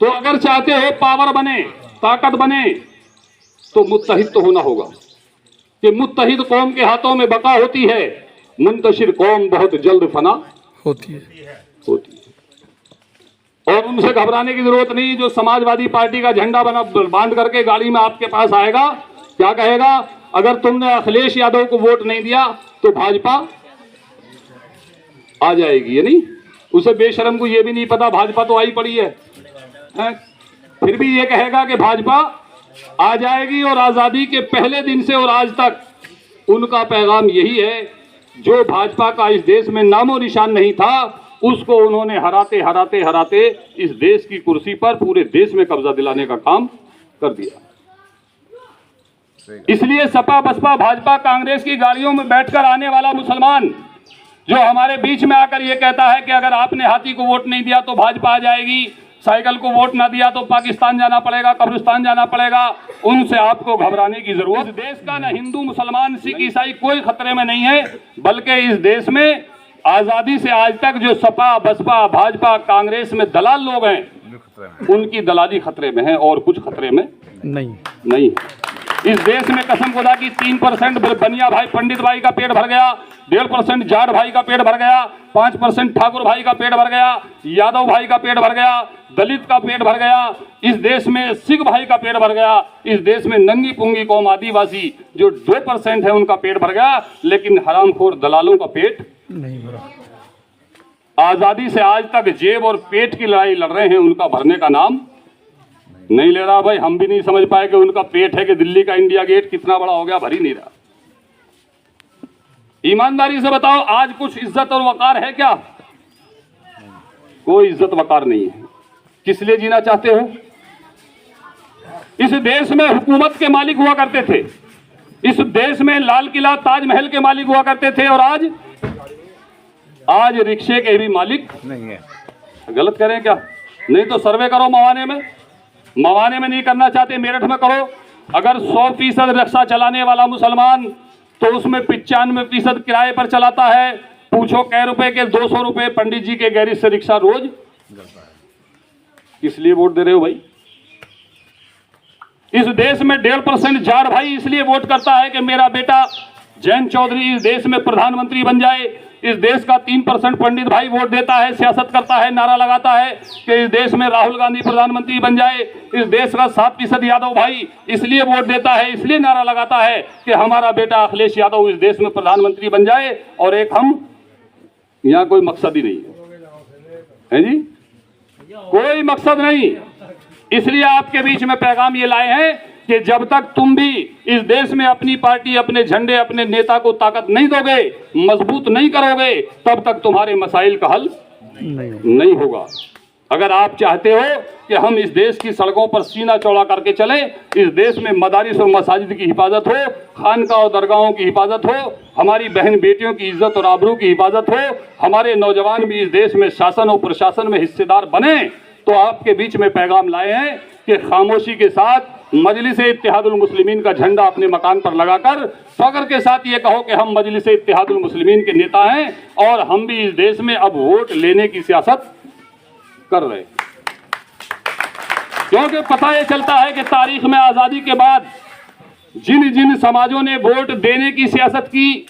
तो अगर चाहते हो पावर बने, ताकत बने, तो मुत्तहिद तो होना होगा कि मुत्तहिद कौम के हाथों में बका होती है, मुंतशिर कौम बहुत जल्द फना होती है। और उनसे घबराने की जरूरत नहीं। जो समाजवादी पार्टी का झंडा बना बांध करके गाड़ी में आपके पास आएगा, क्या कहेगा? अगर तुमने अखिलेश यादव को वोट नहीं दिया तो भाजपा आ जाएगी। ये नहीं, उसे बेशरम को ये भी नहीं पता भाजपा तो आई पड़ी है, फिर भी ये कहेगा कि भाजपा आ जाएगी। और आजादी के पहले दिन से और आज तक उनका पैगाम यही है, जो भाजपा का इस देश में नामो निशान नहीं था, उसको उन्होंने हराते हराते हराते इस देश की कुर्सी पर पूरे देश में कब्जा दिलाने का काम कर दिया। इसलिए सपा बसपा भाजपा कांग्रेस की गाड़ियों में बैठकर आने वाला मुसलमान जो हमारे बीच में आकर ये कहता है कि अगर आपने हाथी को वोट नहीं दिया तो भाजपा आ जाएगी, साइकिल को वोट ना दिया तो पाकिस्तान जाना पड़ेगा, कब्रिस्तान जाना पड़ेगा, उनसे आपको घबराने की जरूरत। इस देश का न हिंदू मुसलमान सिख ईसाई कोई खतरे में नहीं है, बल्कि इस देश में आजादी से आज तक जो सपा बसपा भाजपा कांग्रेस में दलाल लोग हैं, उनकी दलाली खतरे में है और कुछ खतरे में नहीं। इस देश में कसम खुदा की 3% बनिया भाई पंडित भाई का पेट भर गया, 1.5% जाट भाई का पेट भर गया, 5% ठाकुर भाई का पेट भर गया, यादव भाई का पेट भर गया, दलित का पेट भर गया, इस देश में सिख भाई का पेट भर गया, इस देश में नंगी पुंगी कौम आदिवासी जो 2% है उनका पेट भर गया, लेकिन हरामखोर दलालों का पेट नहीं भरा। आजादी से आज तक जेब और पेट की लड़ाई लड़ रहे हैं, उनका भरने का नाम नहीं ले रहा। भाई हम भी नहीं समझ पाए कि उनका पेट है कि दिल्ली का इंडिया गेट कितना बड़ा हो गया, भर ही नहीं रहा। ईमानदारी से बताओ, आज कुछ इज्जत और वकार है क्या? कोई इज्जत वकार नहीं है। किस लिए जीना चाहते हो? इस देश में हुकूमत के मालिक हुआ करते थे, इस देश में लाल किला ताजमहल के मालिक हुआ करते थे, और आज रिक्शे के भी मालिक नहीं है। गलत करें क्या? नहीं तो सर्वे करो मवाने में नहीं करना चाहते, मेरठ में करो। अगर 100% रिक्शा चलाने वाला मुसलमान तो उसमें 95% किराए पर चलाता है। पूछो कै रुपए के? 200 रुपए पंडित जी के गैरेज से रिक्शा रोज। किस लिए वोट दे रहे हो भाई? इस देश में 1.5% जाट भाई इसलिए वोट करता है कि मेरा बेटा जयंत चौधरी इस देश में प्रधानमंत्री बन जाए। इस देश का 3% पंडित भाई वोट देता है, सियासत करता है, नारा लगाता है कि इस देश में राहुल गांधी प्रधानमंत्री बन जाए। इस देश का 7% यादव भाई इसलिए वोट देता है, इसलिए नारा लगाता है कि हमारा बेटा अखिलेश यादव इस देश में प्रधानमंत्री बन जाए। और एक हम, यहाँ कोई मकसद ही नहीं है जी, कोई मकसद नहीं। इसलिए आपके बीच में पैगाम ये लाए हैं कि जब तक तुम भी इस देश में अपनी पार्टी, अपने झंडे, अपने नेता को ताकत नहीं दोगे, मजबूत नहीं करोगे, तब तक तुम्हारे मसाइल का हल नहीं होगा। अगर आप चाहते हो कि हम इस देश की सड़कों पर सीना चौड़ा करके चलें, इस देश में मदारिस और मसाजिद की हिफाजत हो, खानका और दरगाहों की हिफाजत हो, हमारी बहन बेटियों की इज्जत और आबरू की हिफाजत हो, हमारे नौजवान भी इस देश में शासन और प्रशासन में हिस्सेदार बने, तो आपके बीच में पैगाम लाए हैं कि खामोशी के साथ मजलिस-ए इत्तेहादुल मुस्लिमीन का झंडा अपने मकान पर लगाकर फख्र के साथ ये कहो कि हम मजलिस-ए इत्तेहादुल मुस्लिमीन के नेता हैं और हम भी इस देश में अब वोट लेने की सियासत कर रहे हैं। क्योंकि पता ये चलता है कि तारीख में आजादी के बाद जिन जिन समाजों ने वोट देने की सियासत की,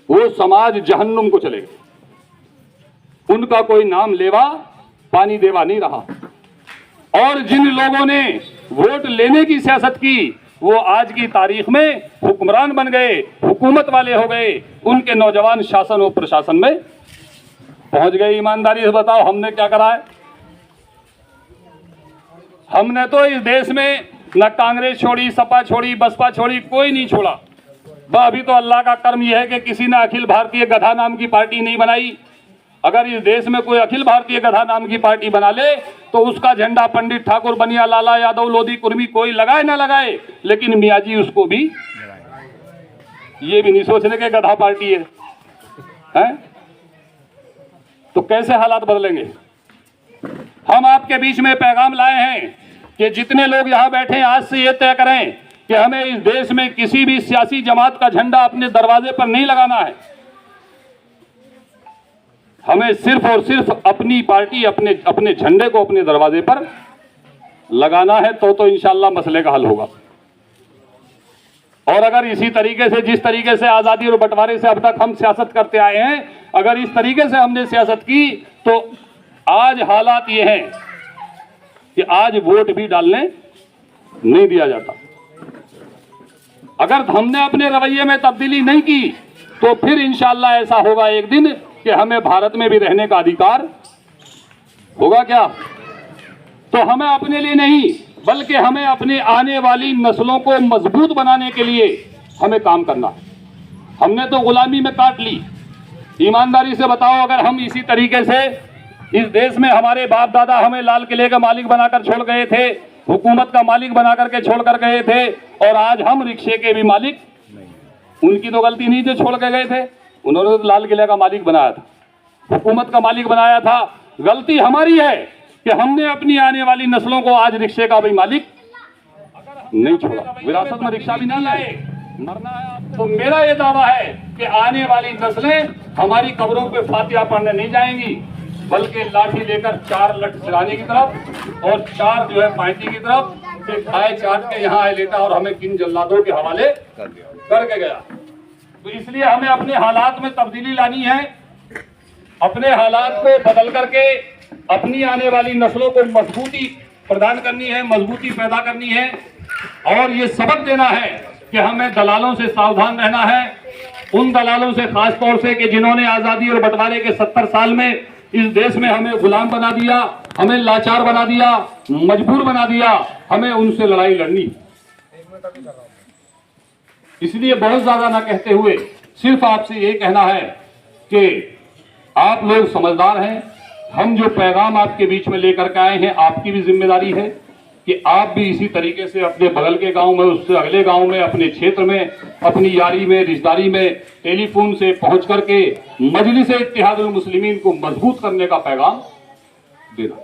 वो समाज जहन्नुम को चले गए। उनका कोई नाम लेवा पानी देवा नहीं रहा। और जिन लोगों ने वोट लेने की सियासत की, वो आज की तारीख में हुक्मरान बन गए, हुकूमत वाले हो गए, उनके नौजवान शासन और प्रशासन में पहुंच गए। ईमानदारी से बताओ, हमने क्या करा है? हमने तो इस देश में न कांग्रेस छोड़ी, सपा छोड़ी, बसपा छोड़ी, कोई नहीं छोड़ा। अभी तो अल्लाह का कर्म यह है कि किसी ने अखिल भारतीय गधा नाम की पार्टी नहीं बनाई। अगर इस देश में कोई अखिल भारतीय गधा नाम की पार्टी बना ले तो उसका झंडा पंडित ठाकुर बनिया लाला यादव लोधी कुर्मी कोई लगाए ना लगाए, लेकिन मियाँ जी उसको भी ये भी नहीं सोचने के गधा पार्टी है? तो कैसे हालात बदलेंगे? हम आपके बीच में पैगाम लाए हैं कि जितने लोग यहाँ बैठे आज से ये तय करें कि हमें इस देश में किसी भी सियासी जमात का झंडा अपने दरवाजे पर नहीं लगाना है। हमें सिर्फ और सिर्फ अपनी पार्टी, अपने झंडे को अपने दरवाजे पर लगाना है तो इंशाल्लाह मसले का हल होगा। और अगर इसी तरीके से, जिस तरीके से आज़ादी और बंटवारे से अब तक हम सियासत करते आए हैं, अगर इस तरीके से हमने सियासत की तो आज हालात ये हैं कि आज वोट भी डालने नहीं दिया जाता। अगर हमने अपने रवैये में तब्दीली नहीं की तो फिर इंशाल्लाह ऐसा होगा एक दिन कि हमें भारत में भी रहने का अधिकार होगा क्या? तो हमें अपने लिए नहीं बल्कि हमें अपने आने वाली नस्लों को मजबूत बनाने के लिए हमें काम करना है। हमने तो गुलामी में काट ली। ईमानदारी से बताओ, अगर हम इसी तरीके से इस देश में, हमारे बाप दादा हमें लाल किले का मालिक बनाकर छोड़ गए थे, हुकूमत का मालिक बना करके छोड़ कर गए थे, और आज हम रिक्शे के भी मालिक, उनकी तो गलती नहीं जो छोड़ के गए थे, उन्होंने तो लाल किले का मालिक बनाया था, हुकूमत का मालिक बनाया था। गलती हमारी है कि हमने अपनी आने वाली नस्लों को आज रिक्शे का भी मालिक नहीं छोड़ा, विरासत में रिक्शा भी नहीं लाए। मरना है तो मेरा ये दावा है कि आने वाली नस्लें हमारी कब्रों पे फातिहा पढ़ने नहीं जाएंगी, बल्कि लाठी लेकर 4 लठ चलाने की तरफ और 4 जो है पाइती की तरफ से खाए चाट के यहाँ आए लेता और हमें किन जल्लादों के हवाले करके गया। तो इसलिए हमें अपने हालात में तब्दीली लानी है, अपने हालात को बदल करके अपनी आने वाली नस्लों को मजबूती प्रदान करनी है, मजबूती पैदा करनी है। और ये सबक देना है कि हमें दलालों से सावधान रहना है, उन दलालों से खास तौर से कि जिन्होंने आज़ादी और बंटवारे के 70 साल में इस देश में हमें गुलाम बना दिया, हमें लाचार बना दिया, मजबूर बना दिया। हमें उनसे लड़ाई लड़नी। इसलिए बहुत ज्यादा ना कहते हुए सिर्फ आपसे ये कहना है कि आप लोग समझदार हैं। हम जो पैगाम आपके बीच में लेकर के आए हैं, आपकी भी जिम्मेदारी है कि आप भी इसी तरीके से अपने बगल के गांव में, उससे अगले गांव में, अपने क्षेत्र में, अपनी यारी में, रिश्तेदारी में टेलीफोन से पहुंच करके मजलिस इत्तेहादुल मुस्लिमीन को मजबूत करने का पैगाम देना।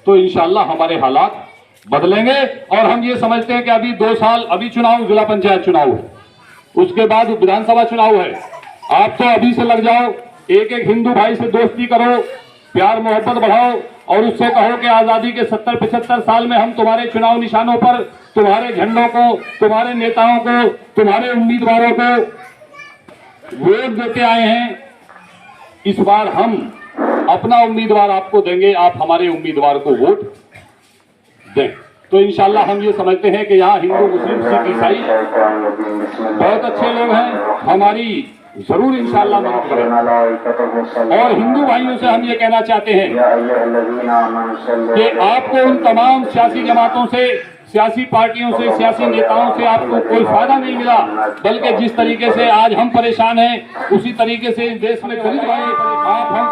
तो इंशाअल्लाह हमारे हालात बदलेंगे। और हम ये समझते हैं कि अभी 2 साल, अभी चुनाव, जिला पंचायत चुनाव है, उसके बाद विधानसभा चुनाव है। आप तो अभी से लग जाओ, एक एक हिंदू भाई से दोस्ती करो, प्यार मोहब्बत बढ़ाओ और उससे कहो कि आजादी के 70-75 साल में हम तुम्हारे चुनाव निशानों पर, तुम्हारे झंडों को, तुम्हारे नेताओं को, तुम्हारे उम्मीदवारों को वोट देते आए हैं। इस बार हम अपना उम्मीदवार आपको देंगे, आप हमारे उम्मीदवार को वोट दें। तो इंशाल्लाह हम ये समझते हैं कि यहाँ हिंदू, मुस्लिम, सिख, ईसाई बहुत अच्छे लोग हैं, हमारी जरूर इंशाअल्लाह मदद करें। और हिंदू भाइयों से हम ये कहना चाहते हैं कि आपको उन तमाम सियासी जमातों से, सियासी पार्टियों से, सियासी नेताओं से आपको कोई फायदा नहीं मिला, बल्कि जिस तरीके से आज हम परेशान हैं उसी तरीके से इस देश में गरीब भाई आप हम